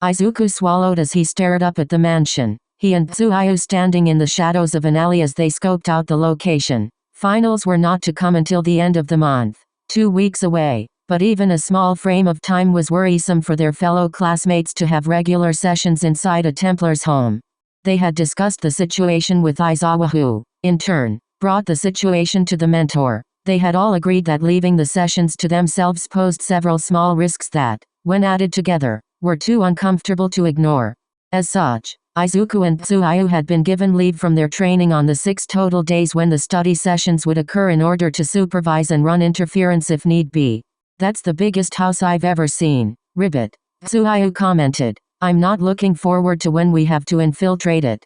Izuku swallowed as he stared up at the mansion. He and Tsuyu standing in the shadows of an alley as they scoped out the location. Finals were not to come until the end of the month. 2 weeks away. But even a small frame of time was worrisome for their fellow classmates to have regular sessions inside a Templar's home. They had discussed the situation with Aizawa who, in turn, brought the situation to the mentor. They had all agreed that leaving the sessions to themselves posed several small risks that, when added together, were too uncomfortable to ignore. As such, Izuku and Tsuyu had been given leave from their training on the 6 total days when the study sessions would occur in order to supervise and run interference if need be. That's the biggest house I've ever seen. Ribbit. Tsuyu commented. I'm not looking forward to when we have to infiltrate it.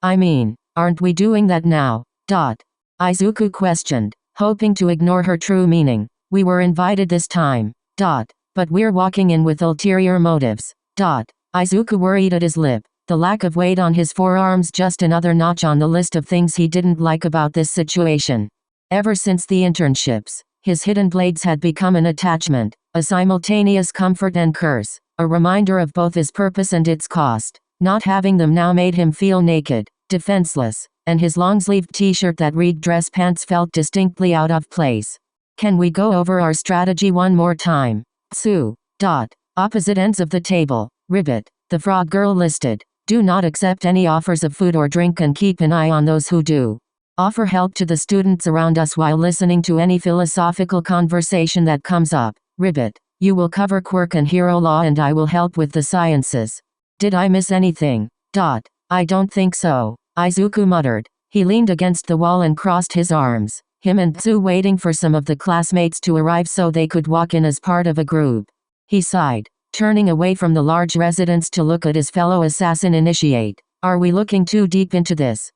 I mean, aren't we doing that now? Izuku questioned, hoping to ignore her true meaning. We were invited this time. But we're walking in with ulterior motives. Izuku worried at his lip. The lack of weight on his forearms just another notch on the list of things he didn't like about this situation. Ever since the internships, his hidden blades had become an attachment, a simultaneous comfort and curse, a reminder of both his purpose and its cost. Not having them now made him feel naked, defenseless, and his long-sleeved t-shirt that read dress pants felt distinctly out of place. Can we go over our strategy one more time? Tsu. Opposite ends of the table. Ribbit. The frog girl listed. Do not accept any offers of food or drink and keep an eye on those who do. Offer help to the students around us while listening to any philosophical conversation that comes up. Ribbit. You will cover quirk and hero law and I will help with the sciences. Did I miss anything? I don't think so, Izuku muttered. He leaned against the wall and crossed his arms, him and Tsu waiting for some of the classmates to arrive so they could walk in as part of a group. He sighed, turning away from the large residence to look at his fellow assassin initiate. Are we looking too deep into this?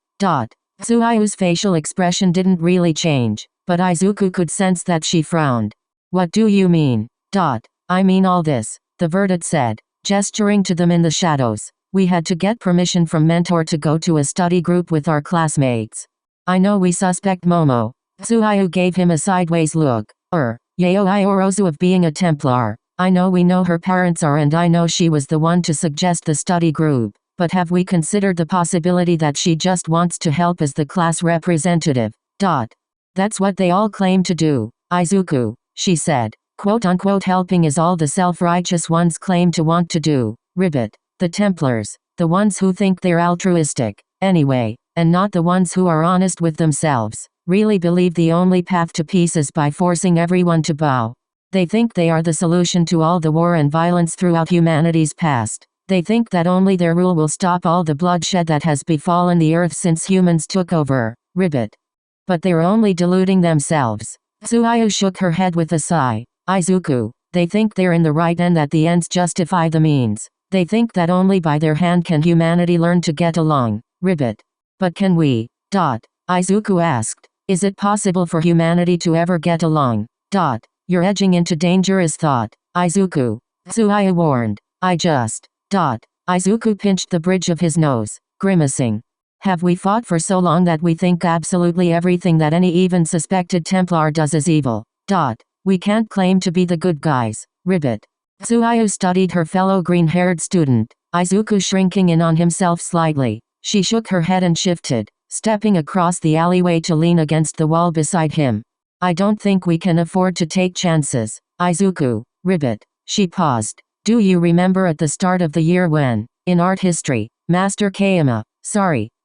Tsuyu's facial expression didn't really change, but Izuku could sense that she frowned. What do you mean? I mean all this, the Verdant said, gesturing to them in the shadows. We had to get permission from Mentor to go to a study group with our classmates. I know we suspect Momo. Tsuyu gave him a sideways look. Yaoi Orozu of being a Templar. I know we know her parents are and I know she was the one to suggest the study group. But have we considered the possibility that she just wants to help as the class representative? That's what they all claim to do, Izuku, she said. Quote-unquote helping is all the self-righteous ones claim to want to do. Ribbit. The Templars. The ones who think they're altruistic, anyway, and not the ones who are honest with themselves, really believe the only path to peace is by forcing everyone to bow. They think they are the solution to all the war and violence throughout humanity's past. They think that only their rule will stop all the bloodshed that has befallen the earth since humans took over. Ribbit. But they're only deluding themselves. Tsuyu shook her head with a sigh. Izuku, they think they're in the right and that the ends justify the means. They think that only by their hand can humanity learn to get along. Ribbit. But can we? Izuku asked. Is it possible for humanity to ever get along? You're edging into dangerous thought, Izuku. Tsuyu warned. Izuku pinched the bridge of his nose, grimacing. Have we fought for so long that we think absolutely everything that any even suspected Templar does is evil? We can't claim to be the good guys. Ribbit. Tsuyu studied her fellow green-haired student, Izuku shrinking in on himself slightly. She shook her head and shifted, stepping across the alleyway to lean against the wall beside him. I don't think we can afford to take chances, Izuku. Ribbit. She paused. Do you remember at the start of the year when, in art history, Master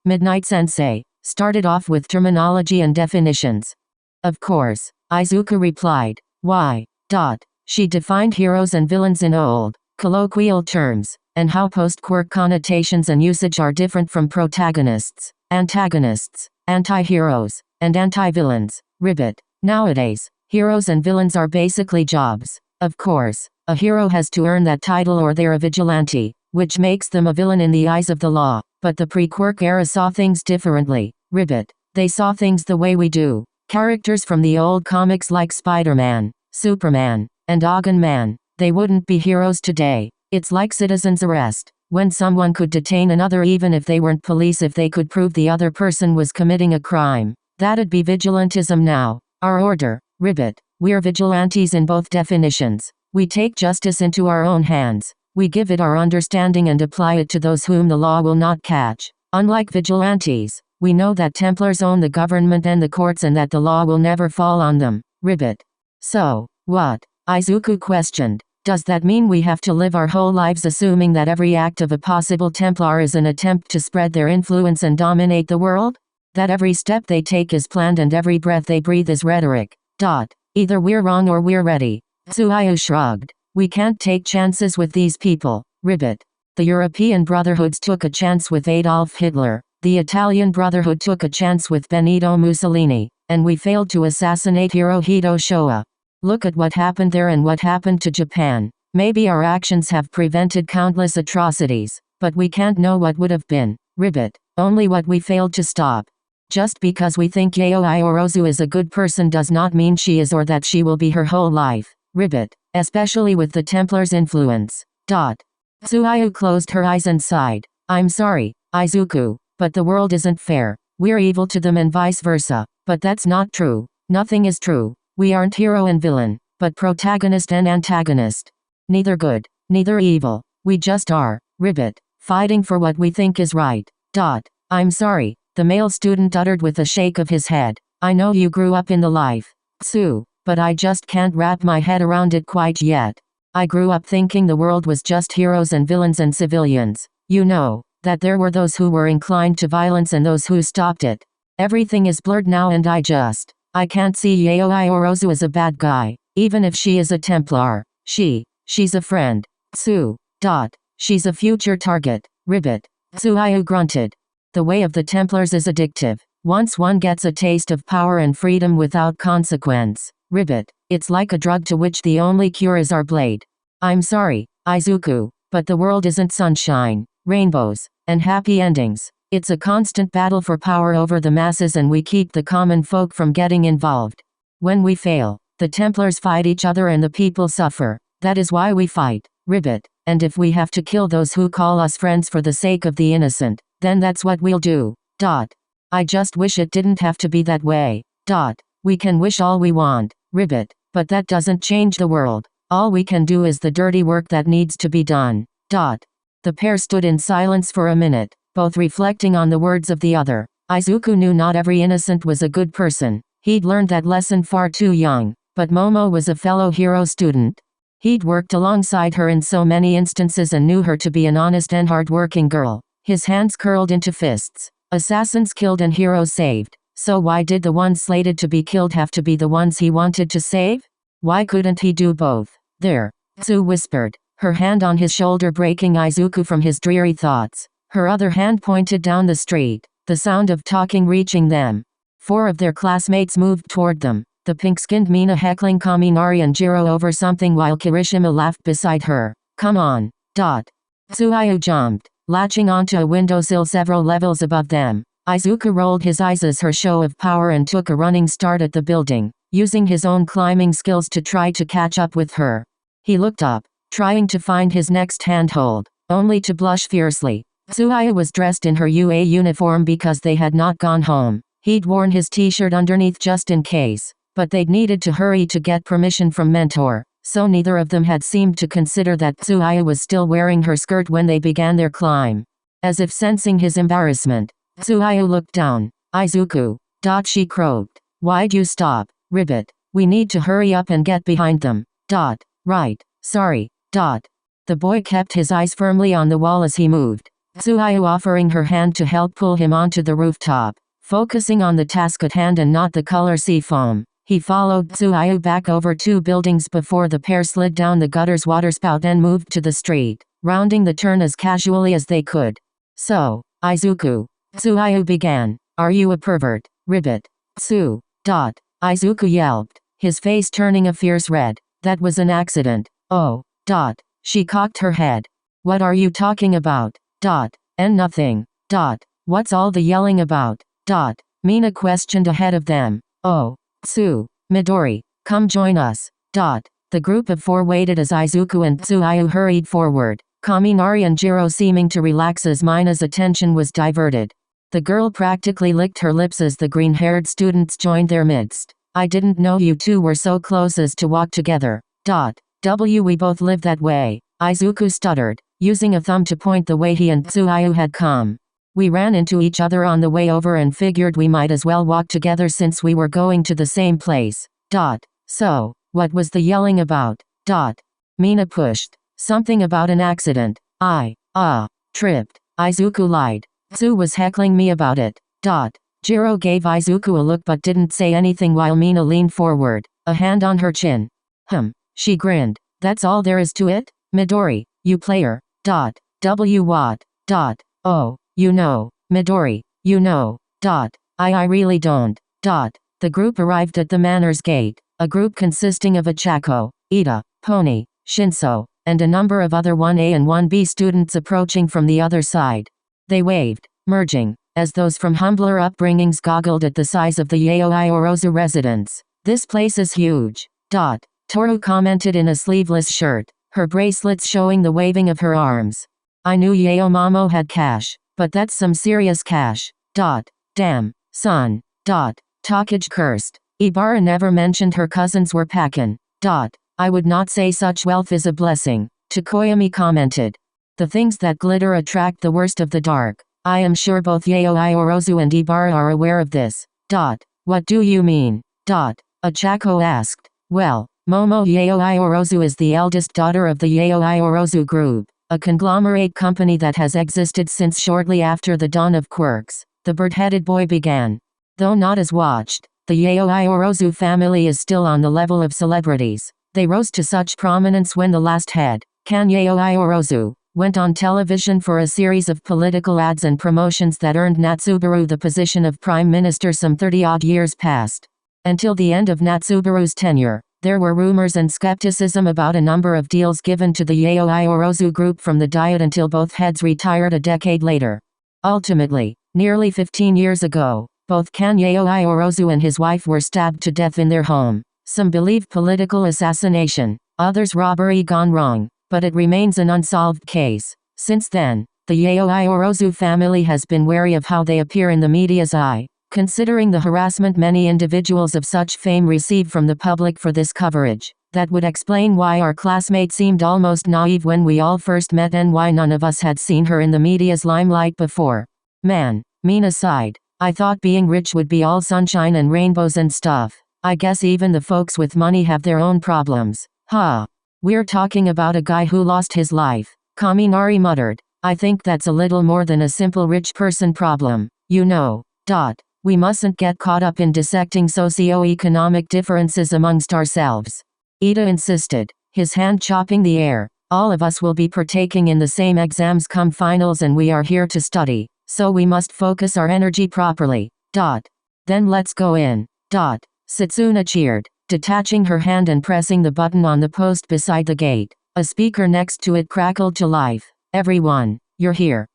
Midnight Sensei, started off with terminology and definitions? Of course, Izuku replied. Why? She defined heroes and villains in old, colloquial terms, and how post-quirk connotations and usage are different from protagonists, antagonists, anti-heroes, and anti-villains. Ribbit. Nowadays, heroes and villains are basically jobs. Of course, a hero has to earn that title or they're a vigilante, which makes them a villain in the eyes of the law. But the pre-quirk era saw things differently. Ribbit. They saw things the way we do. Characters from the old comics like Spider-Man, Superman, and Ogden Man, they wouldn't be heroes today. It's like citizen's arrest, when someone could detain another even if they weren't police if they could prove the other person was committing a crime. That'd be vigilantism now. Our order. Ribbit. We're vigilantes in both definitions. We take justice into our own hands. We give it our understanding and apply it to those whom the law will not catch. Unlike vigilantes, we know that Templars own the government and the courts and that the law will never fall on them. Ribbit. So, what? Izuku questioned. Does that mean we have to live our whole lives assuming that every act of a possible Templar is an attempt to spread their influence and dominate the world? That every step they take is planned and every breath they breathe is rhetoric. Either we're wrong or we're ready. Tsuyu shrugged. We can't take chances with these people. Ribbit. The European Brotherhoods took a chance with Adolf Hitler. The Italian Brotherhood took a chance with Benito Mussolini. And we failed to assassinate Hirohito Showa. Look at what happened there and what happened to Japan. Maybe our actions have prevented countless atrocities, but we can't know what would have been. Ribbit. Only what we failed to stop. Just because we think Yaoi Orozu is a good person does not mean she is or that she will be her whole life. Ribbit. Especially with the Templars' influence. Tsuyu closed her eyes and sighed. I'm sorry, Izuku, but the world isn't fair. We're evil to them and vice versa. But that's not true. Nothing is true. We aren't hero and villain, but protagonist and antagonist. Neither good, neither evil. We just are. Ribbit. Fighting for what we think is right. I'm sorry, the male student uttered with a shake of his head. I know you grew up in the life, Tsu, but I just can't wrap my head around it quite yet. I grew up thinking the world was just heroes and villains and civilians. You know, that there were those who were inclined to violence and those who stopped it. Everything is blurred now and I can't see Yaoi Orozu as a bad guy, even if she is a Templar. She's a friend. Tsu. She's a future target. Ribbit. Tsuyu grunted. The way of the Templars is addictive. Once one gets a taste of power and freedom without consequence. Ribbit. It's like a drug to which the only cure is our blade. I'm sorry, Izuku, but the world isn't sunshine, rainbows, and happy endings. It's a constant battle for power over the masses and we keep the common folk from getting involved. When we fail, the Templars fight each other and the people suffer. That is why we fight. Ribbit. And if we have to kill those who call us friends for the sake of the innocent, then that's what we'll do. I just wish it didn't have to be that way. We can wish all we want. Ribbit. But that doesn't change the world. All we can do is the dirty work that needs to be done. The pair stood in silence for a minute, both reflecting on the words of the other. Izuku knew not every innocent was a good person. He'd learned that lesson far too young, but Momo was a fellow hero student. He'd worked alongside her in so many instances and knew her to be an honest and hard-working girl. His hands curled into fists. Assassins killed and heroes saved. So why did the ones slated to be killed have to be the ones he wanted to save? Why couldn't he do both? There, Tsu whispered, her hand on his shoulder breaking Izuku from his dreary thoughts. Her other hand pointed down the street, the sound of talking reaching them. 4 of their classmates moved toward them, the pink-skinned Mina heckling Kaminari and Jiro over something while Kirishima laughed beside her. Come on. Tsuyu jumped, latching onto a windowsill several levels above them. Izuku rolled his eyes as her show of power and took a running start at the building, using his own climbing skills to try to catch up with her. He looked up, trying to find his next handhold, only to blush fiercely. Tsuyu was dressed in her UA uniform because they had not gone home. He'd worn his t-shirt underneath just in case, but they'd needed to hurry to get permission from Mentor, so neither of them had seemed to consider that Tsuyu was still wearing her skirt when they began their climb. As if sensing his embarrassment, Tsuyu looked down. Izuku. She croaked. Why'd you stop? Ribbit. We need to hurry up and get behind them. Right. Sorry. The boy kept his eyes firmly on the wall as he moved. Tsuyu offering her hand to help pull him onto the rooftop. Focusing on the task at hand and not the color sea foam, he followed Tsuyu back over 2 buildings before the pair slid down the gutter's waterspout and moved to the street, rounding the turn as casually as they could. So, Izuku. Tsuyu began. Are you a pervert? Ribbit. Tsu. Izuku yelped, his face turning a fierce red. That was an accident. Oh. She cocked her head. What are you talking about? And nothing. What's all the yelling about? Mina questioned ahead of them. Oh. Tsu. Midori, come join us. The group of 4 waited as Izuku and Tsuyu hurried forward, Kaminari and Jiro seeming to relax as Mina's attention was diverted. The girl practically licked her lips as the green-haired students joined their midst. I didn't know you two were so close as to walk together. We both live that way. Izuku stuttered, using a thumb to point the way he and Tsuyu had come. We ran into each other on the way over and figured we might as well walk together since we were going to the same place. So, what was the yelling about? Mina pushed. Something about an accident. Tripped. Izuku lied. Tsu was heckling me about it. Jiro gave Izuku a look but didn't say anything while Mina leaned forward, a hand on her chin. She grinned. That's all there is to it? Midori, you player. What? Oh, you know, Midori, you know. I really don't. The group arrived at the manor's gate, a group consisting of Ochako, Ida, Pony, Shinso, and a number of other 1A and 1B students approaching from the other side. They waved, merging, as those from humbler upbringings goggled at the size of the Yaoi Orozu residence. This place is huge. Toru commented in a sleeveless shirt, her bracelets showing the waving of her arms. I knew Yaomamo had cash, but that's some serious cash. Damn, son. Takage cursed. Ibara never mentioned her cousins were packin'. I would not say such wealth is a blessing, Tokoyami commented. The things that glitter attract the worst of the dark. I am sure both Yaoi Orozu and Ibara are aware of this. What do you mean? Ochako asked. Well, Momo Yaoi Orozu is the eldest daughter of the Yaoi Orozu Group, a conglomerate company that has existed since shortly after the dawn of quirks, the bird-headed boy began. Though not as watched, the Yaoi Orozu family is still on the level of celebrities. They rose to such prominence when the last head, Kan Yaoi Orozu, went on television for a series of political ads and promotions that earned Natsubaru the position of prime minister some 30-odd years past. Until the end of Natsubaru's tenure, there were rumors and skepticism about a number of deals given to the Yaoi Orozu group from the Diet until both heads retired a decade later. Ultimately, nearly 15 years ago, both Kan Yaoi Orozu and his wife were stabbed to death in their home. Some believe political assassination, others robbery gone wrong, but it remains an unsolved case. Since then, the Yaoi Orozu family has been wary of how they appear in the media's eye, considering the harassment many individuals of such fame receive from the public for this coverage. That would explain why our classmate seemed almost naive when we all first met and why none of us had seen her in the media's limelight before. Man, Mina sighed. I thought being rich would be all sunshine and rainbows and stuff. I guess even the folks with money have their own problems. We're talking about a guy who lost his life, Kaminari muttered. I think that's a little more than a simple rich person problem, you know. We mustn't get caught up in dissecting socio-economic differences amongst ourselves. Ida insisted, his hand chopping the air. All of us will be partaking in the same exams come finals and we are here to study, so we must focus our energy properly. Then let's go in. Setsuna cheered, detaching her hand and pressing the button on the post beside the gate. A speaker next to it crackled to life. Everyone, you're here.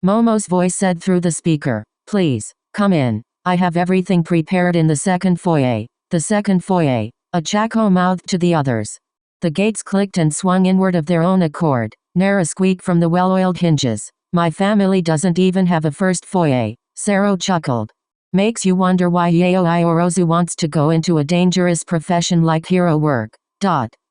Momo's voice said through the speaker. Please, come in. I have everything prepared in the second foyer. The second foyer, Ochako mouthed to the others. The gates clicked and swung inward of their own accord. Ne'er a squeak from the well-oiled hinges. My family doesn't even have a first foyer, Sero chuckled. Makes you wonder why Yaoi Orozu wants to go into a dangerous profession like hero work.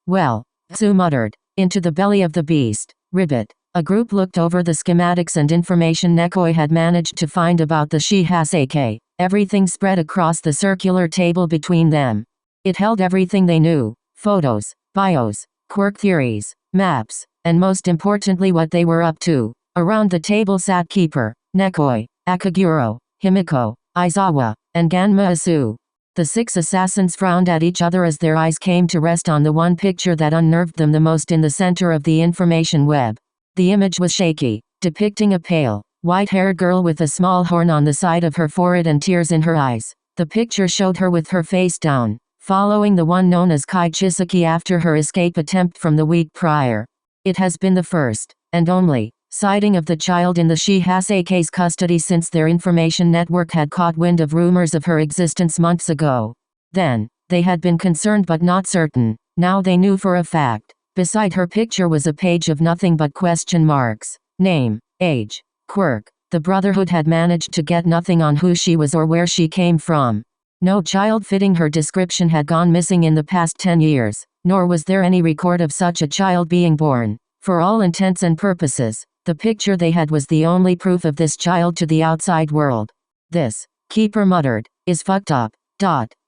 Well, Tsu muttered, into the belly of the beast. Ribbit. A group looked over the schematics and information Nekoi had managed to find about the Shihaseke. Everything spread across the circular table between them. It held everything they knew. Photos, bios, quirk theories, maps, and most importantly what they were up to. Around the table sat Keeper, Nekoi, Akaguro, Himiko, Aizawa, and Ganma Asu. The 6 assassins frowned at each other as their eyes came to rest on the one picture that unnerved them the most in the center of the information web. The image was shaky, depicting a pale, white-haired girl with a small horn on the side of her forehead and tears in her eyes. The picture showed her with her face down, following the one known as Kai Chisaki after her escape attempt from the week prior. It has been the first, and only, sighting of the child in the Shihaseke's custody since their information network had caught wind of rumors of her existence months ago. Then, they had been concerned but not certain. Now they knew for a fact. Beside her picture was a page of nothing but question marks. Name, age, quirk. The Brotherhood had managed to get nothing on who she was or where she came from. No child fitting her description had gone missing in the past 10 years, nor was there any record of such a child being born. For all intents and purposes, the picture they had was the only proof of this child to the outside world. This, Keeper muttered, is fucked up.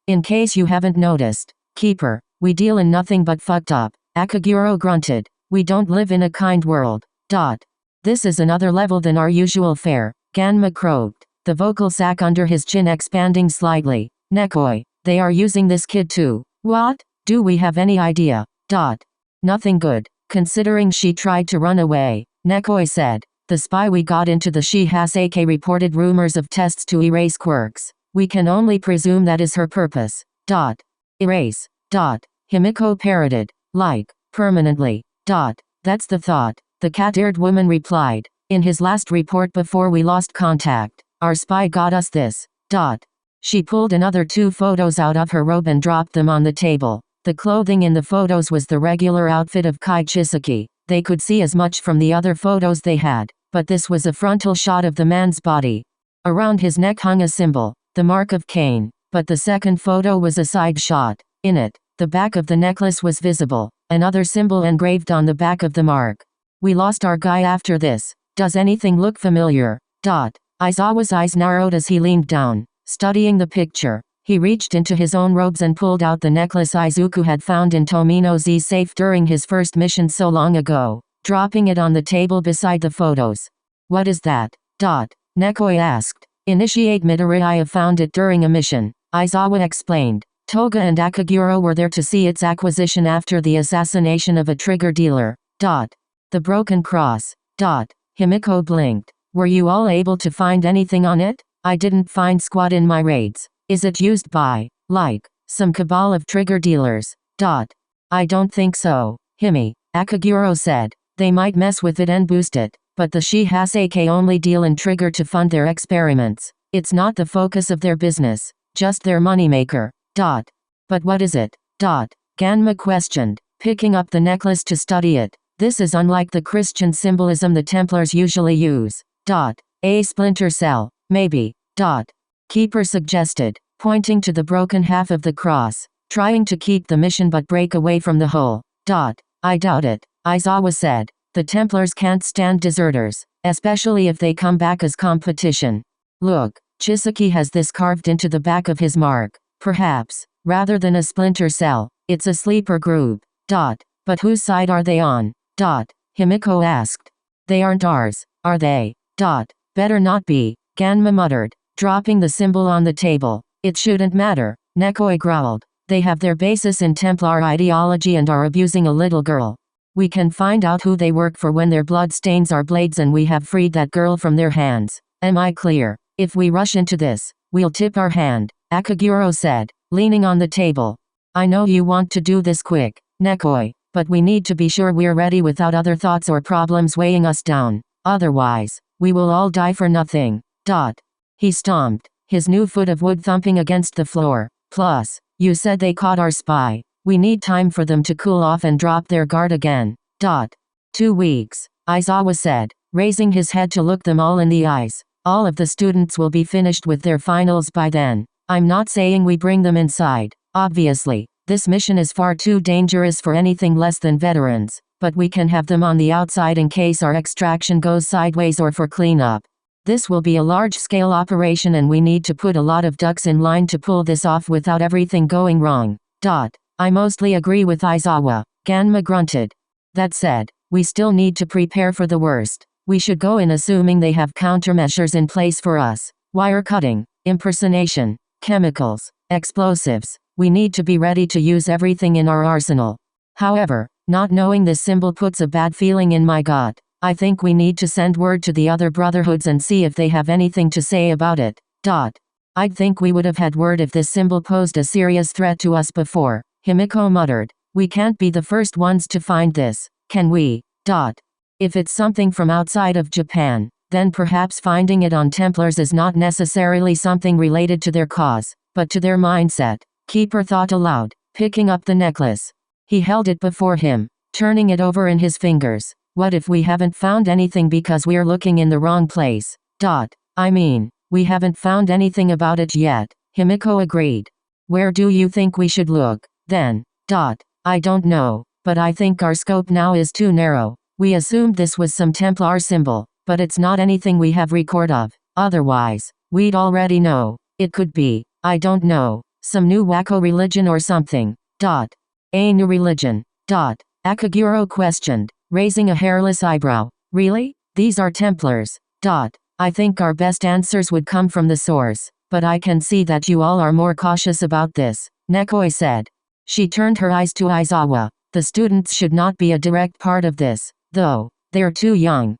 In case you haven't noticed, Keeper, we deal in nothing but fucked up. Akaguro grunted. We don't live in a kind world. This is another level than our usual fare, Ganma croaked, the vocal sac under his chin expanding slightly. Nekoi, they are using this kid too. What? Do we have any idea? Nothing good, considering she tried to run away, Nekoi said. The spy we got into the Shihaseke reported rumors of tests to erase quirks. We can only presume that is her purpose. Erase. Himiko parroted. Like, permanently. That's the thought, the cat-eared woman replied. In his last report before we lost contact, our spy got us this. She pulled another 2 photos out of her robe and dropped them on the table. The clothing in the photos was the regular outfit of Kai Chisaki. They could see as much from the other photos they had, but this was a frontal shot of the man's body. Around his neck hung a symbol, the mark of Cain, but the second photo was a side shot. In it, the back of the necklace was visible, another symbol engraved on the back of the mark. We lost our guy after this. Does anything look familiar? Aizawa's eyes narrowed as he leaned down, studying the picture. He reached into his own robes and pulled out the necklace Izuku had found in Tomino's safe during his first mission so long ago, dropping it on the table beside the photos. What is that? Nekoi asked. Initiate Midori, I have found it during a mission, Aizawa explained. Toga and Akaguro were there to see its acquisition after the assassination of a trigger dealer. The broken cross. Himiko blinked. Were you all able to find anything on it? I didn't find squat in my raids. Is it used by, like, some cabal of trigger dealers? I don't think so, Akaguro said. They might mess with it and boost it, but the Shihaseke only deal in trigger to fund their experiments. It's not the focus of their business, just their moneymaker. But what is it? Ganma questioned, picking up the necklace to study it. This is unlike the Christian symbolism the Templars usually use. A splinter cell, maybe. Keeper suggested, pointing to the broken half of the cross, trying to keep the mission but break away from the whole. I doubt it, Aizawa said. The Templars can't stand deserters, especially if they come back as competition. Look, Chisaki has this carved into the back of his mark. Perhaps, rather than a splinter cell, it's a sleeper group. But whose side are they on? Himiko asked. They aren't ours, are they? Better not be, Ganma muttered, dropping the symbol on the table. It shouldn't matter, Nekoi growled. They have their basis in Templar ideology and are abusing a little girl. We can find out who they work for when their blood stains our blades and we have freed that girl from their hands. Am I clear? If we rush into this, we'll tip our hand, Akaguro said, leaning on the table. I know you want to do this quick, Nekoi, but we need to be sure we're ready without other thoughts or problems weighing us down. Otherwise, we will all die for nothing. He stomped, his new foot of wood thumping against the floor. Plus, you said they caught our spy. We need time for them to cool off and drop their guard again. 2 weeks, Aizawa said, raising his head to look them all in the eyes. All of the students will be finished with their finals by then. I'm not saying we bring them inside. Obviously, this mission is far too dangerous for anything less than veterans, but we can have them on the outside in case our extraction goes sideways or for cleanup. This will be a large-scale operation and we need to put a lot of ducks in line to pull this off without everything going wrong. I mostly agree with Aizawa, Ganma grunted. That said, we still need to prepare for the worst. We should go in assuming they have countermeasures in place for us. Wire cutting, impersonation, chemicals, explosives. We need to be ready to use everything in our arsenal. However, not knowing this symbol puts a bad feeling in my gut. I think we need to send word to the other brotherhoods and see if they have anything to say about it. I'd think we would have had word if this symbol posed a serious threat to us before, Himiko muttered. We can't be the first ones to find this, can we? If it's something from outside of Japan, then perhaps finding it on Templars is not necessarily something related to their cause, but to their mindset, Keeper thought aloud, picking up the necklace. He held it before him, turning it over in his fingers. What if we haven't found anything because we're looking in the wrong place? I mean, we haven't found anything about it yet. Himiko agreed. Where do you think we should look, then? I don't know, but I think our scope now is too narrow. We assumed this was some Templar symbol, but it's not anything we have record of. Otherwise, we'd already know. It could be, I don't know, some new wacko religion or something. A new religion. Akaguro questioned, raising a hairless eyebrow. Really? These are Templars. I think our best answers would come from the source, but I can see that you all are more cautious about this, Nekoi said. She turned her eyes to Aizawa. The students should not be a direct part of this, though. They're too young.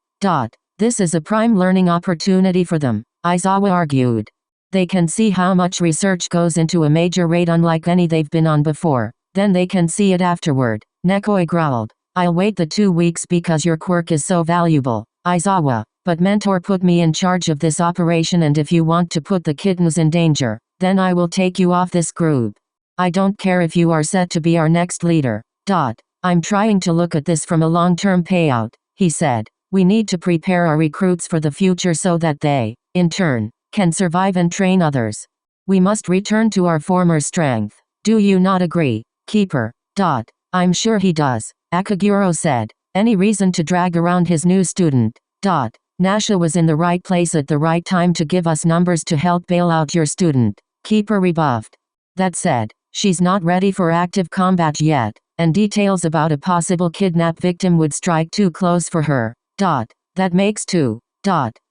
This is a prime learning opportunity for them, Aizawa argued. They can see how much research goes into a major raid unlike any they've been on before. Then they can see it afterward, Nekoi growled. I'll wait the 2 weeks because your quirk is so valuable, Aizawa, but Mentor put me in charge of this operation, and if you want to put the kittens in danger, then I will take you off this group. I don't care if you are set to be our next leader. I'm trying to look at this from a long-term payout, he said. We need to prepare our recruits for the future so that they, in turn, can survive and train others. We must return to our former strength. Do you not agree, Keeper? I'm sure he does, Akaguro said. Any reason to drag around his new student? Nasha was in the right place at the right time to give us numbers to help bail out your student, Keeper rebuffed. That said, she's not ready for active combat yet, and details about a possible kidnap victim would strike too close for her. That makes two.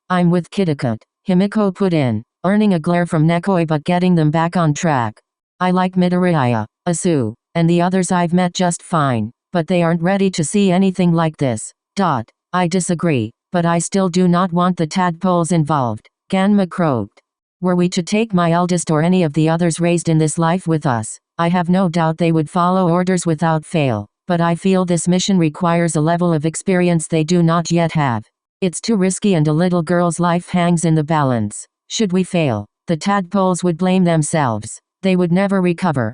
I'm with Kittikut, Himiko put in, earning a glare from Nekoi but getting them back on track. I like Midoriya, Asu, and the others I've met just fine, but they aren't ready to see anything like this. I disagree, but I still do not want the tadpoles involved, Ganma croaked. Were we to take my eldest or any of the others raised in this life with us, I have no doubt they would follow orders without fail, but I feel this mission requires a level of experience they do not yet have. It's too risky and a little girl's life hangs in the balance. Should we fail, the tadpoles would blame themselves. They would never recover.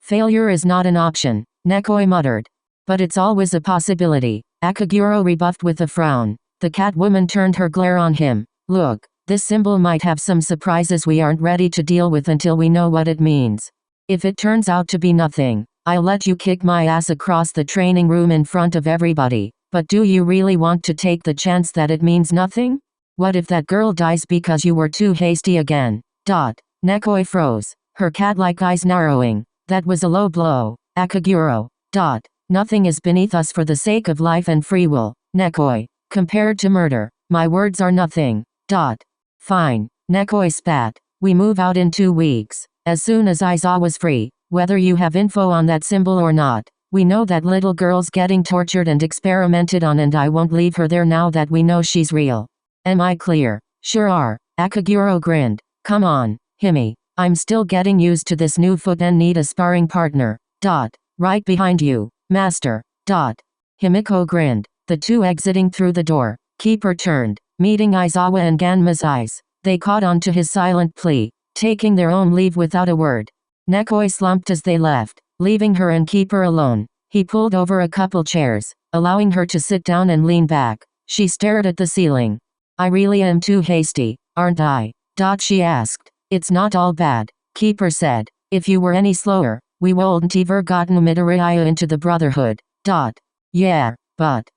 Failure is not an option, Nekoi muttered. But it's always a possibility, Akaguro rebuffed with a frown. The Catwoman turned her glare on him. Look, this symbol might have some surprises we aren't ready to deal with until we know what it means. If it turns out to be nothing, I'll let you kick my ass across the training room in front of everybody. But do you really want to take the chance that it means nothing? What if that girl dies because you were too hasty again? Nekoi froze, her cat-like eyes narrowing. That was a low blow, Akaguro. Nothing is beneath us for the sake of life and free will, Nekoi. Compared to murder, my words are nothing. Fine, Nekoi spat. We move out in 2 weeks. As soon as Aizawa's free, whether you have info on that symbol or not. We know that little girl's getting tortured and experimented on, and I won't leave her there now that we know she's real. Am I clear? Sure are, Akaguro grinned. Come on, Himi. I'm still getting used to this new foot and need a sparring partner. Right behind you, master. Himiko grinned, the two exiting through the door. Keeper turned, meeting Aizawa and Ganma's eyes. They caught on to his silent plea, taking their own leave without a word. Nekoi slumped as they left, leaving her and Keeper alone. He pulled over a couple chairs, allowing her to sit down and lean back. She stared at the ceiling. I really am too hasty, aren't I? She asked. It's not all bad, Keeper said. If you were any slower, we wouldn't ever gotten Midoriya into the Brotherhood. Yeah, but,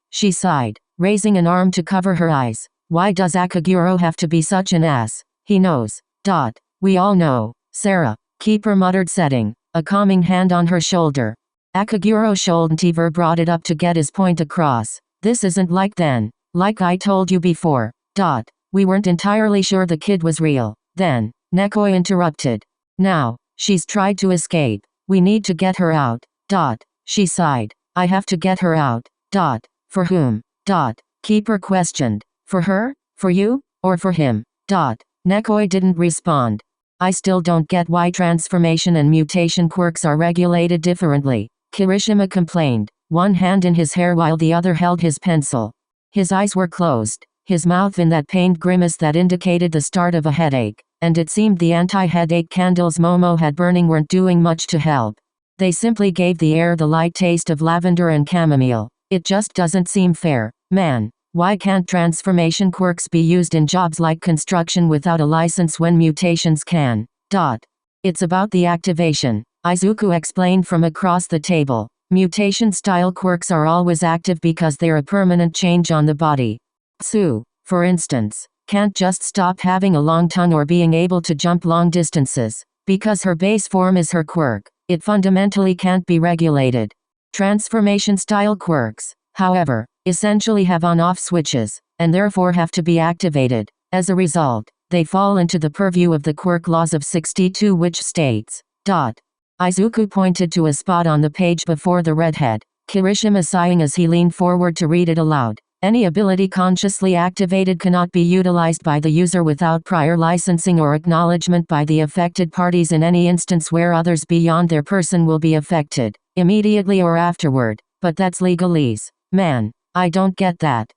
she sighed, raising an arm to cover her eyes. Why does Akaguro have to be such an ass? He knows. We all know, Sarah, Keeper muttered, setting a calming hand on her shoulder. Akaguro Shoulder brought it up to get his point across. This isn't like then. Like I told you before. We weren't entirely sure the kid was real. Then, Nekoi interrupted. Now, she's tried to escape. We need to get her out. She sighed. I have to get her out. For whom? Keeper questioned. For her? For you? Or for him? Nekoi didn't respond. I still don't get why transformation and mutation quirks are regulated differently, Kirishima complained, one hand in his hair while the other held his pencil. His eyes were closed, his mouth in that pained grimace that indicated the start of a headache, and it seemed the anti-headache candles Momo had burning weren't doing much to help. They simply gave the air the light taste of lavender and chamomile. It just doesn't seem fair, man. Why can't transformation quirks be used in jobs like construction without a license when mutations can? It's about the activation, Izuku explained from across the table. Mutation-style quirks are always active because they're a permanent change on the body. Tsu, for instance, can't just stop having a long tongue or being able to jump long distances. Because her base form is her quirk, it fundamentally can't be regulated. Transformation-style quirks, however, essentially have on-off switches, and therefore have to be activated. As a result, they fall into the purview of the quirk laws of 62, which states, Izuku pointed to a spot on the page before the redhead, Kirishima sighing as he leaned forward to read it aloud. Any ability consciously activated cannot be utilized by the user without prior licensing or acknowledgement by the affected parties in any instance where others beyond their person will be affected, immediately or afterward. But that's legalese. Man, I don't get that.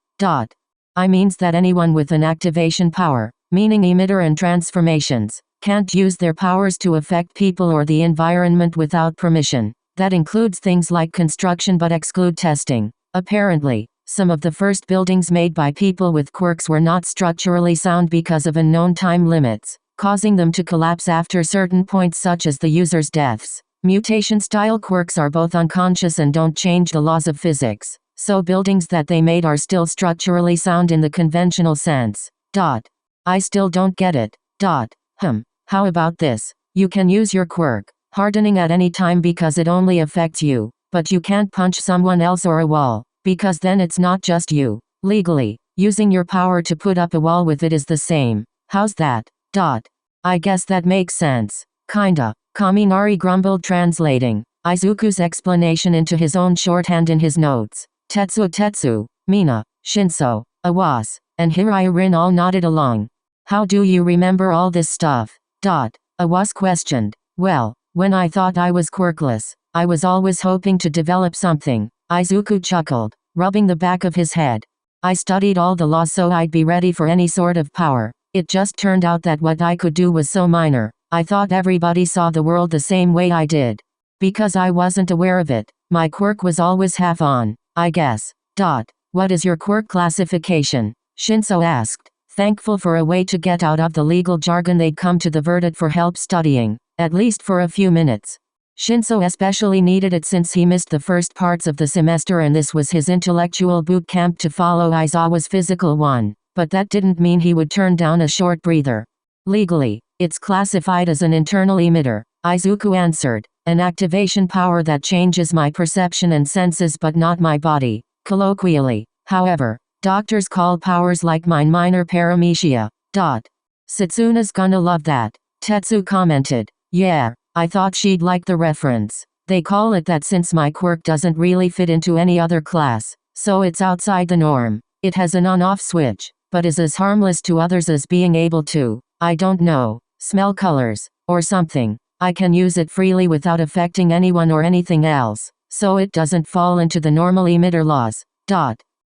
I means that anyone with an activation power, meaning emitter and transformations, can't use their powers to affect people or the environment without permission. That includes things like construction but exclude testing. Apparently, some of the first buildings made by people with quirks were not structurally sound because of unknown time limits, causing them to collapse after certain points such as the user's deaths. Mutation-style quirks are both unconscious and don't change the laws of physics, so buildings that they made are still structurally sound in the conventional sense. I still don't get it. How about this? You can use your quirk, hardening at any time because it only affects you, but you can't punch someone else or a wall, because then it's not just you. Legally, using your power to put up a wall with it is the same. How's that? I guess that makes sense. Kinda. Kaminari grumbled, translating Izuku's explanation into his own shorthand in his notes. Tetsu, Mina, Shinso, Awas, and Hirairin all nodded along. How do you remember all this stuff? Awas questioned. Well, when I thought I was quirkless, I was always hoping to develop something. Izuku chuckled, rubbing the back of his head. I studied all the laws so I'd be ready for any sort of power. It just turned out that what I could do was so minor. I thought everybody saw the world the same way I did. Because I wasn't aware of it, my quirk was always half on, I guess. What is your quirk classification? Shinso asked, thankful for a way to get out of the legal jargon they'd come to the verdict for help studying, at least for a few minutes. Shinso especially needed it since he missed the first parts of the semester and this was his intellectual boot camp to follow Aizawa's physical one, but that didn't mean he would turn down a short breather. Legally, it's classified as an internal emitter, Izuku answered, an activation power that changes my perception and senses but not my body. Colloquially, however, doctors call powers like mine minor paramecia. Satsuna's gonna love that, Tetsu commented. Yeah. I thought she'd like the reference. They call it that since my quirk doesn't really fit into any other class, so it's outside the norm. It has an on-off switch, but is as harmless to others as being able to, I don't know, smell colors, or something. I can use it freely without affecting anyone or anything else, so it doesn't fall into the normal emitter laws.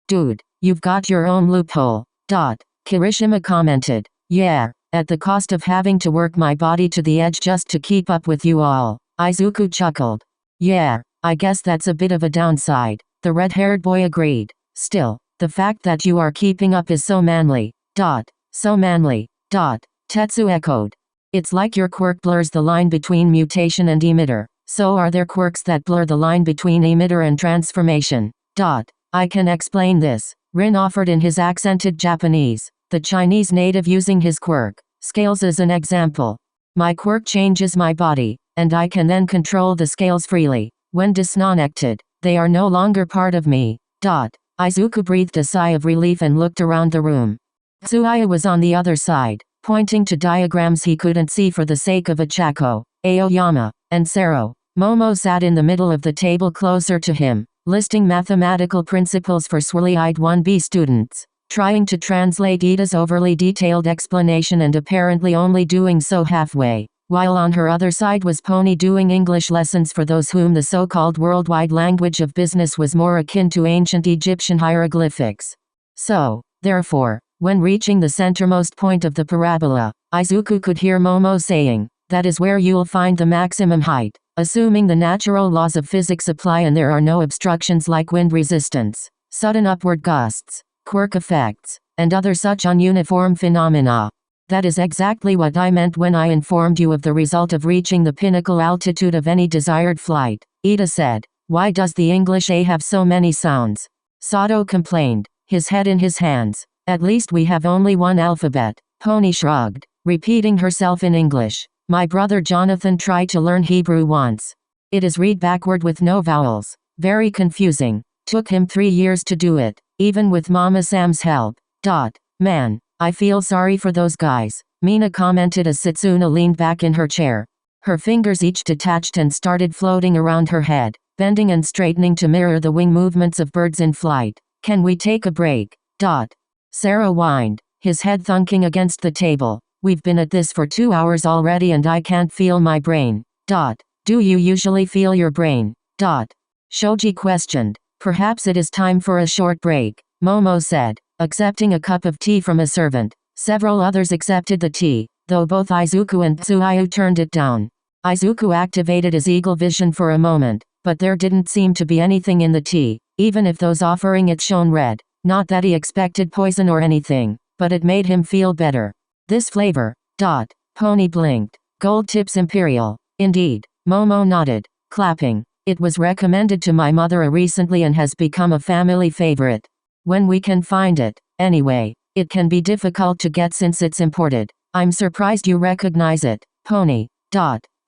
Dude, you've got your own loophole. Kirishima commented. Yeah. At the cost of having to work my body to the edge just to keep up with you all. Izuku chuckled. Yeah, I guess that's a bit of a downside, the red-haired boy agreed. Still, the fact that you are keeping up is so manly. So manly. Tetsu echoed. It's like your quirk blurs the line between mutation and emitter. So are there quirks that blur the line between emitter and transformation? I can explain this, Rin offered in his accented Japanese, the Chinese native using his quirk. Scales as an example. My quirk changes my body, and I can then control the scales freely. When disconnected, they are no longer part of me. Izuku breathed a sigh of relief and looked around the room. Tsuaya was on the other side, pointing to diagrams he couldn't see for the sake of Ochako, Aoyama, and Sero. Momo sat in the middle of the table closer to him, listing mathematical principles for swirly-eyed 1B students. Trying to translate Ida's overly detailed explanation and apparently only doing so halfway, while on her other side was Pony doing English lessons for those whom the so-called worldwide language of business was more akin to ancient Egyptian hieroglyphics. So, therefore, when reaching the centermost point of the parabola, Izuku could hear Momo saying, that is where you'll find the maximum height, assuming the natural laws of physics apply and there are no obstructions like wind resistance, sudden upward gusts, quirk effects, and other such ununiform phenomena. That is exactly what I meant when I informed you of the result of reaching the pinnacle altitude of any desired flight, Ida said. Why does the English A have so many sounds? Sato complained, his head in his hands. At least we have only one alphabet. Pony shrugged, repeating herself in English. My brother Jonathan tried to learn Hebrew once. It is read backward with no vowels. Very confusing. Took him 3 years to do it, even with Mama Sam's help. Man, I feel sorry for those guys, Mina commented as Setsuna leaned back in her chair. Her fingers each detached and started floating around her head, bending and straightening to mirror the wing movements of birds in flight. Can we take a break? Sarah whined, his head thunking against the table. We've been at this for 2 hours already and I can't feel my brain. Do you usually feel your brain? Shoji questioned. Perhaps it is time for a short break, Momo said, accepting a cup of tea from a servant. Several others accepted the tea, though both Izuku and Tsuyu turned it down. Izuku activated his eagle vision for a moment, but there didn't seem to be anything in the tea, even if those offering it shone red. Not that he expected poison or anything, but it made him feel better. This flavor. Pony blinked. Gold Tips Imperial. Indeed. Momo nodded, clapping. It was recommended to my mother recently and has become a family favorite. When we can find it, anyway. It can be difficult to get since it's imported. I'm surprised you recognize it, Pony.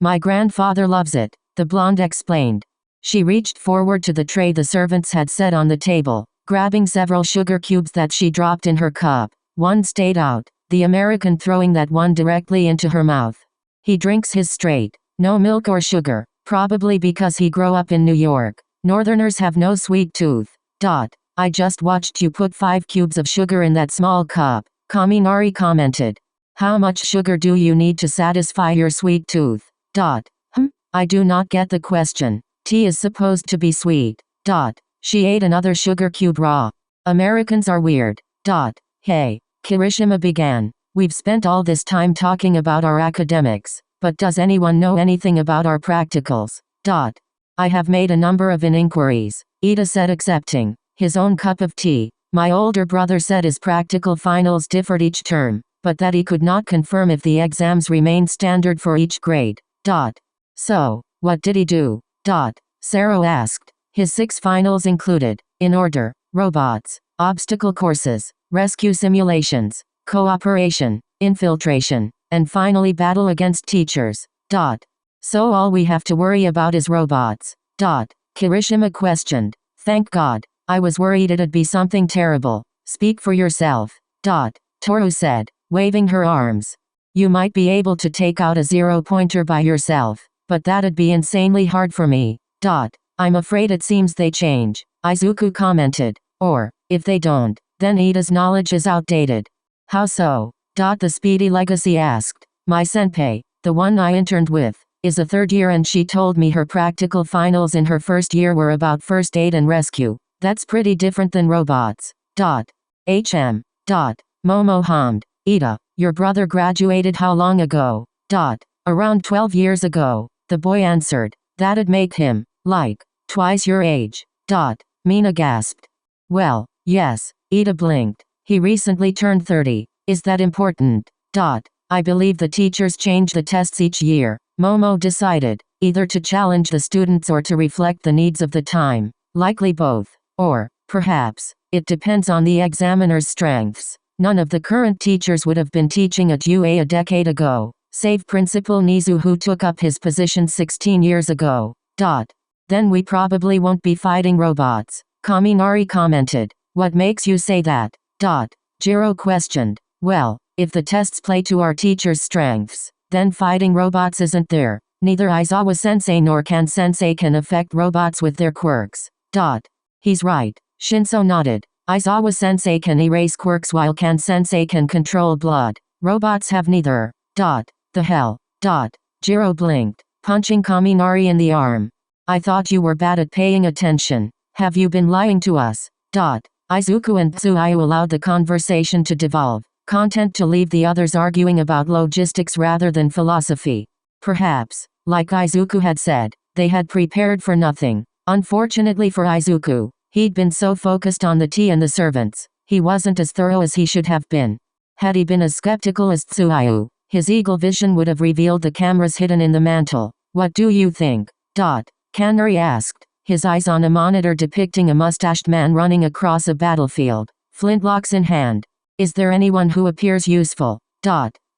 My grandfather loves it, the blonde explained. She reached forward to the tray the servants had set on the table, grabbing several sugar cubes that she dropped in her cup. One stayed out, the American throwing that one directly into her mouth. He drinks his straight, no milk or sugar, probably because he grew up in New York. Northerners have no sweet tooth. I just watched you put 5 cubes of sugar in that small cup, Kaminari commented. How much sugar do you need to satisfy your sweet tooth? I do not get the question. Tea is supposed to be sweet. She ate another sugar cube raw. Americans are weird. Hey, Kirishima began. We've spent all this time talking about our academics, but does anyone know anything about our practicals? I have made a number of inquiries, Ida said, accepting his own cup of tea. My older brother said his practical finals differed each term, but that he could not confirm if the exams remained standard for each grade. So, what did he do? Sarah asked. His 6 finals included, in order, robots, obstacle courses, rescue simulations, cooperation, infiltration, and finally battle against teachers. So all we have to worry about is robots. Kirishima questioned. Thank God. I was worried it'd be something terrible. Speak for yourself. Toru said, waving her arms. You might be able to take out a 0-pointer by yourself, but that'd be insanely hard for me. I'm afraid it seems they change, Izuku commented. Or, if they don't, then Ida's knowledge is outdated. How so? The Speedy Legacy asked. My senpai, the one I interned with, is a 3rd year and she told me her practical finals in her 1st year were about first aid and rescue. That's pretty different than robots. Momo hummed. Ida, your brother graduated how long ago? Around 12 years ago, the boy answered. That'd make him, like, twice your age. Mina gasped. Well, yes, Ida blinked. He recently turned 30. Is that important? I believe the teachers change the tests each year, Momo decided, either to challenge the students or to reflect the needs of the time. Likely both. Or, perhaps, it depends on the examiner's strengths. None of the current teachers would have been teaching at UA a decade ago, save Principal Nizu who took up his position 16 years ago. Then we probably won't be fighting robots, Kaminari commented. What makes you say that? Jiro questioned. Well, if the tests play to our teachers' strengths, then fighting robots isn't there. Neither Aizawa-sensei nor Kan-sensei can affect robots with their quirks. He's right, Shinso nodded. Aizawa-sensei can erase quirks while Kan-sensei can control blood. Robots have neither. The hell? Jiro blinked, punching Kaminari in the arm. I thought you were bad at paying attention. Have you been lying to us? Izuku and Tsuyu allowed the conversation to devolve, content to leave the others arguing about logistics rather than philosophy. Perhaps, like Izuku had said, they had prepared for nothing. Unfortunately for Izuku, he'd been so focused on the tea and the servants, He wasn't as thorough as he should have been. Had he been as skeptical as Tsuyu, his eagle vision would have revealed the cameras hidden in the mantle. What do you think? Kanri asked, his eyes on a monitor depicting a mustached man running across a battlefield, flintlocks in hand. Is there anyone who appears useful?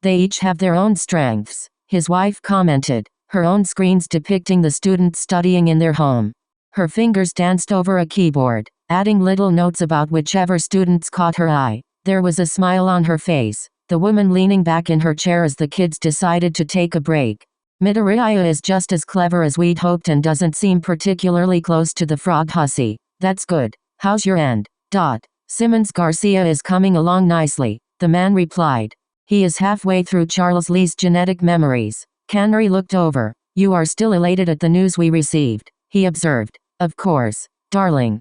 They each have their own strengths, his wife commented, her own screens depicting the students studying in their home. Her fingers danced over a keyboard, adding little notes about whichever students caught her eye. There was a smile on her face, the woman leaning back in her chair as the kids decided to take a break. Midoriya is just as clever as we'd hoped and doesn't seem particularly close to the frog hussy. That's good. How's your end? Simmons Garcia is coming along nicely, the man replied. He is halfway through Charles Lee's genetic memories. Kanri looked over. You are still elated at the news we received, he observed. Of course, darling.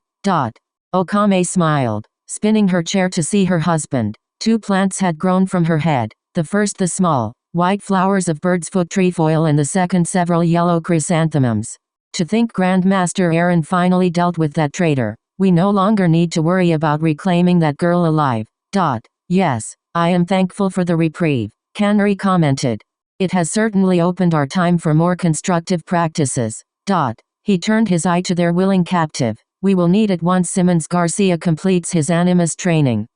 Okame smiled, spinning her chair to see her husband. 2 plants had grown from her head, the first the small, white flowers of bird's foot trefoil and the second several yellow chrysanthemums. To think Grandmaster Aaron finally dealt with that traitor. We no longer need to worry about reclaiming that girl alive. Yes, I am thankful for the reprieve, Kanri commented. It has certainly opened our time for more constructive practices. He turned his eye to their willing captive. We will need it once Simmons Garcia completes his animus training.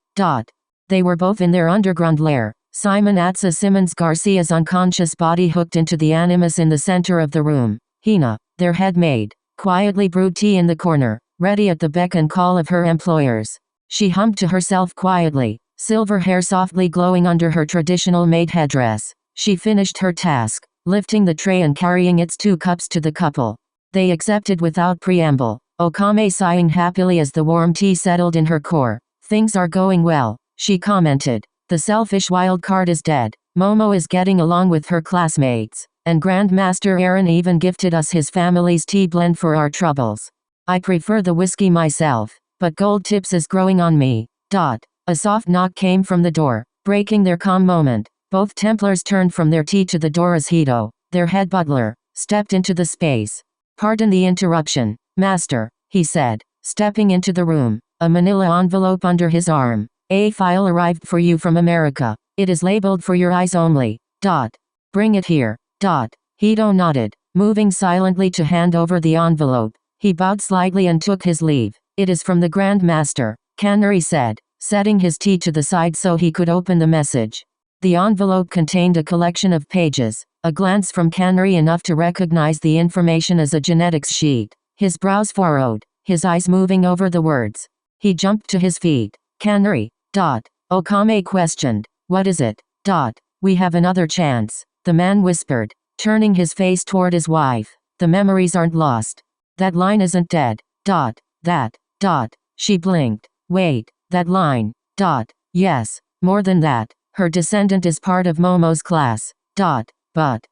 They were both in their underground lair. Simon Atza Simmons Garcia's unconscious body hooked into the animus in the center of the room. Hina, their head maid, quietly brewed tea in the corner, ready at the beck and call of her employers. She hummed to herself quietly, silver hair softly glowing under her traditional maid headdress. She finished her task, lifting the tray and carrying its 2 cups to the couple. They accepted without preamble, Okame sighing happily as the warm tea settled in her core. Things are going well, she commented. The selfish wild card is dead. Momo is getting along with her classmates, and Grandmaster Aaron even gifted us his family's tea blend for our troubles. I prefer the whiskey myself, but Gold Tips is growing on me. A soft knock came from the door, breaking their calm moment. Both Templars turned from their tea to the door as Hito, their head butler, stepped into the space. Pardon the interruption, master, he said, stepping into the room, a manila envelope under his arm. A file arrived for you from America. It is labeled for your eyes only. Bring it here. Hito nodded, moving silently to hand over the envelope. He bowed slightly and took his leave. It is from the Grand Master, Kanri said, setting his tea to the side so he could open the message. The envelope contained a collection of pages, a glance from Kanri enough to recognize the information as a genetics sheet. His brows furrowed, his eyes moving over the words. He jumped to his feet. Kanri. Okame questioned. What is it? We have another chance, the man whispered, turning his face toward his wife. The memories aren't lost. That line isn't dead. She blinked. Wait, that line. Yes, more than that. Her descendant is part of Momo's class. But.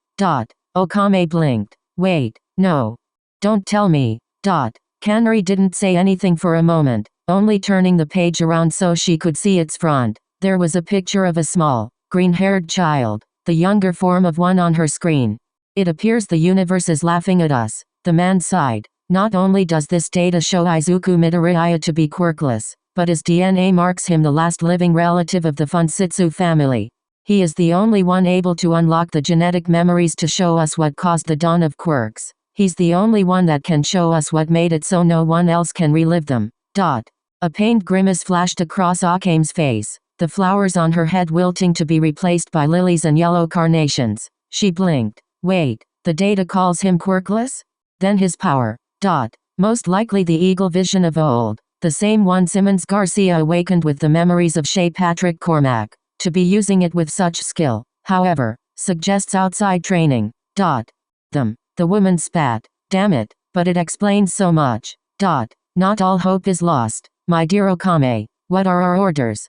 Okame blinked. Wait, no. Don't tell me. Kanri didn't say anything for a moment, only turning the page around so she could see its front. There was a picture of a small, green-haired child, the younger form of one on her screen. It appears the universe is laughing at us, the man sighed. Not only does this data show Izuku Midoriya to be quirkless, but his DNA marks him the last living relative of the Funsitsu family. He is the only one able to unlock the genetic memories to show us what caused the dawn of quirks. He's the only one that can show us what made it so no one else can relive them. A pained grimace flashed across Akame's face, the flowers on her head wilting to be replaced by lilies and yellow carnations. She blinked. Wait, the data calls him quirkless? Then his power. Most likely the eagle vision of old, the same one Simmons Garcia awakened with the memories of Shea Patrick Cormac. To be using it with such skill, however, suggests outside training. The woman spat. Damn it, but it explains so much. Not all hope is lost, my dear Okame. What are our orders?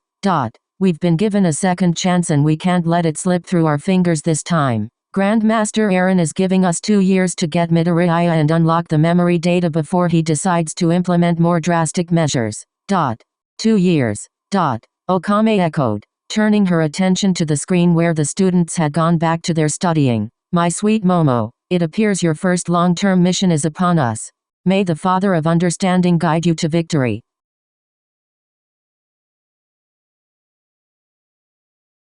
We've been given a second chance and we can't let it slip through our fingers this time. Grandmaster Aaron is giving us 2 years to get Midoriya and unlock the memory data before he decides to implement more drastic measures. 2 years. Okame echoed, turning her attention to the screen where the students had gone back to their studying. My sweet Momo, it appears your first long-term mission is upon us. May the Father of Understanding guide you to victory.